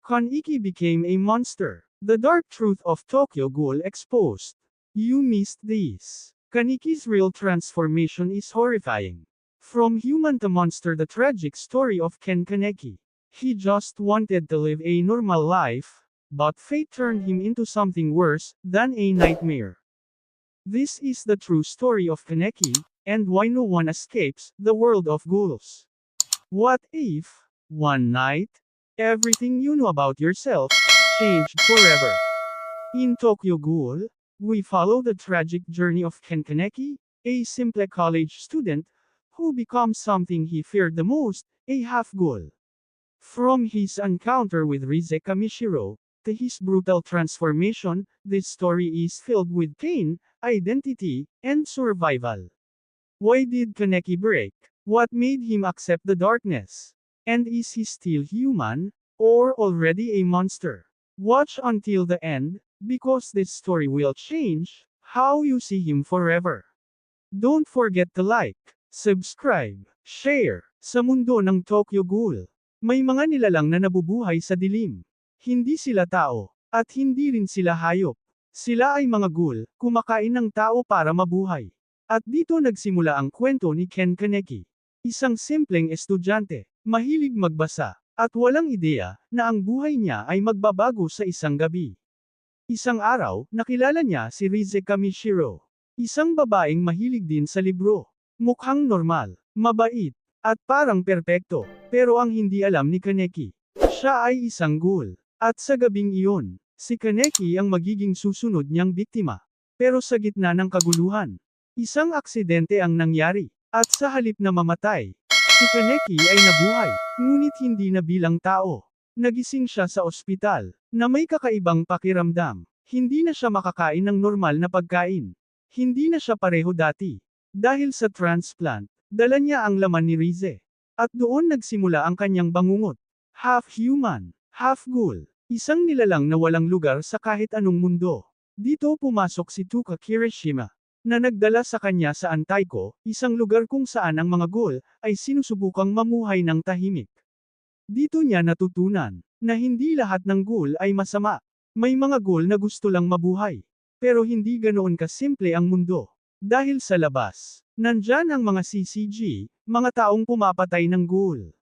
Kaneki became a monster. The dark truth of Tokyo Ghoul exposed. You missed this. Kaneki's real transformation is horrifying. From human to monster, the tragic story of Ken Kaneki. He just wanted to live a normal life, but fate turned him into something worse than a nightmare. This is the true story of Kaneki, and why no one escapes the world of ghouls. What if, one night, everything you know about yourself changed forever? In Tokyo Ghoul, we follow the tragic journey of Ken Kaneki, a simple college student who becomes something he feared the most, a half-ghoul. From his encounter with Rize Kamishiro, to his brutal transformation, this story is filled with pain, identity, and survival. Why did Kaneki break? What made him accept the darkness? And is he still human, or already a monster? Watch until the end, because this story will change how you see him forever. Don't forget to like, subscribe, share. Sa mundo ng Tokyo Ghoul, may mga nilalang na nabubuhay sa dilim. Hindi sila tao, at hindi rin sila hayop. Sila ay mga ghoul, kumakain ng tao para mabuhay. At dito nagsimula ang kwento ni Ken Kaneki. Isang simpleng estudyante, mahilig magbasa, at walang ideya na ang buhay niya ay magbabago sa isang gabi. Isang araw, nakilala niya si Rize Kamishiro. Isang babaeng mahilig din sa libro. Mukhang normal, mabait, at parang perpekto. Pero ang hindi alam ni Kaneki, siya ay isang ghoul. At sa gabing iyon, si Kaneki ang magiging susunod niyang biktima. Pero sa gitna ng kaguluhan, isang aksidente ang nangyari. At sa halip na mamatay, si Kaneki ay nabuhay, ngunit hindi na bilang tao. Nagising siya sa ospital, na may kakaibang pakiramdam. Hindi na siya makakain ng normal na pagkain. Hindi na siya pareho dati. Dahil sa transplant, dala niya ang laman ni Rize. At doon nagsimula ang kanyang bangungot. Half human, half ghoul. Isang nilalang na walang lugar sa kahit anong mundo. Dito pumasok si Tuka Kirishima, na nagdala sa kanya sa Antaiko, isang lugar kung saan ang mga ghoul ay sinusubukang mamuhay ng tahimik. Dito niya natutunan na hindi lahat ng ghoul ay masama. May mga ghoul na gusto lang mabuhay. Pero hindi ganoon kasimple ang mundo. Dahil sa labas, nandyan ang mga CCG, mga taong pumapatay ng ghoul.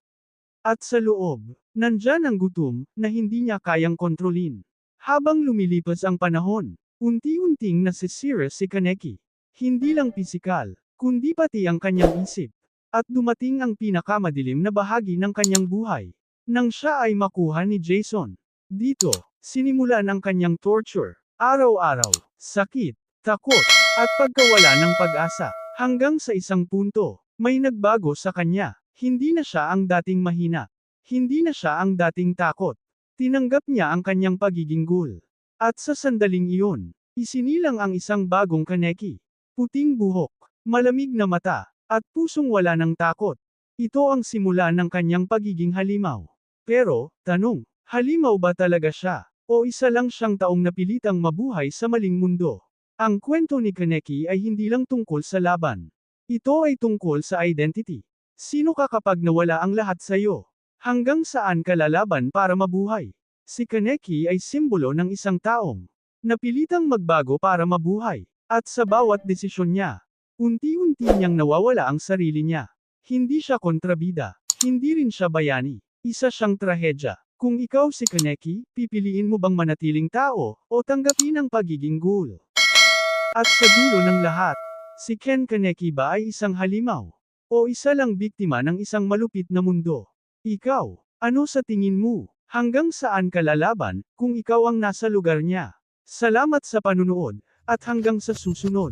At sa loob, nandyan ang gutom na hindi niya kayang kontrolin. Habang lumilipas ang panahon, unti-unting nasisira si Kaneki. Hindi lang pisikal, kundi pati ang kanyang isip. At dumating ang pinakamadilim na bahagi ng kanyang buhay. Nang siya ay makuha ni Jason. Dito, sinimulan ang kanyang torture. Araw-araw, sakit, takot, at pagkawala ng pag-asa. Hanggang sa isang punto, may nagbago sa kanya. Hindi na siya ang dating mahina. Hindi na siya ang dating takot. Tinanggap niya ang kanyang pagiging ghoul. At sa sandaling iyon, isinilang ang isang bagong Kaneki. Puting buhok, malamig na mata, at pusong wala ng takot. Ito ang simula ng kanyang pagiging halimaw. Pero, tanong, halimaw ba talaga siya? O isa lang siyang taong napilitang mabuhay sa maling mundo? Ang kwento ni Kaneki ay hindi lang tungkol sa laban. Ito ay tungkol sa identity. Sino ka kapag nawala ang lahat sa iyo? Hanggang saan ka lalaban para mabuhay? Si Kaneki ay simbolo ng isang taong napilitang magbago para mabuhay. At sa bawat desisyon niya, unti-unti niyang nawawala ang sarili niya. Hindi siya kontrabida. Hindi rin siya bayani. Isa siyang trahedya. Kung ikaw si Kaneki, pipiliin mo bang manatiling tao, o tanggapin ang pagiging ghoul? At sa dulo ng lahat, si Ken Kaneki ba ay isang halimaw? O isa lang biktima ng isang malupit na mundo? Ikaw, ano sa tingin mo? Hanggang saan ka lalaban, kung ikaw ang nasa lugar niya? Salamat sa panunood, at hanggang sa susunod.